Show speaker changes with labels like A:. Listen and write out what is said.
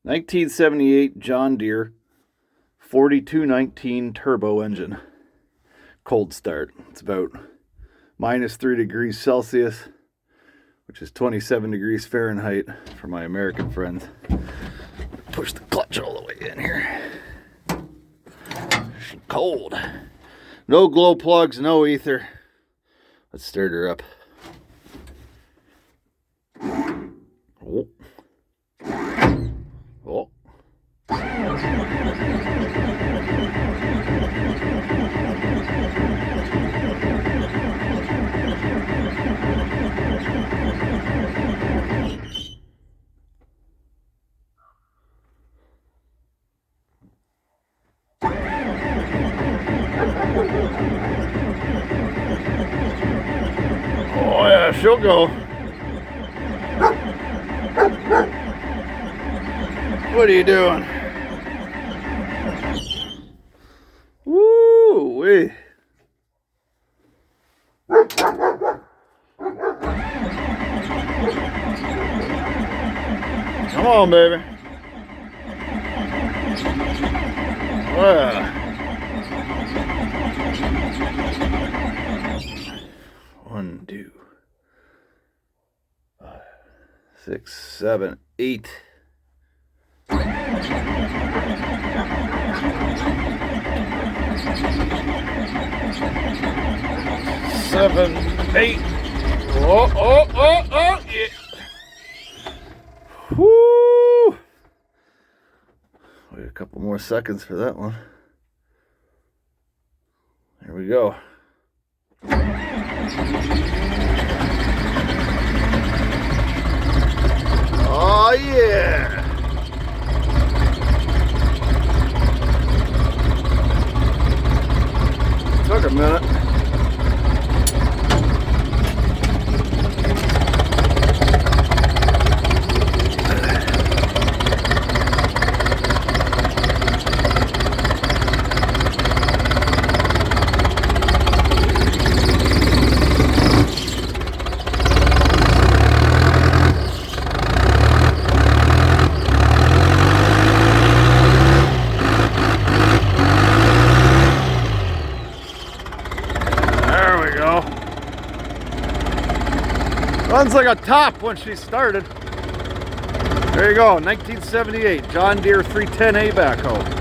A: 1978 John Deere 4219 turbo engine. Cold start. It's about -3 degrees Celsius, which is 27 degrees Fahrenheit for my American friends. Push the clutch all the way in here. She's cold. No glow plugs, no ether. Let's start her up. Oh. Oh. Oh yeah, she'll go. What are you doing? Woo-wee. Come on, baby. Wow. 1, 2, 5, 6, 7, 8. 7, 8. Oh, yeah. Whoo! Wait a couple more seconds for that one. There we go. Oh yeah! Took a minute. Runs like a top when she started. There you go, 1978 John Deere 310A backhoe.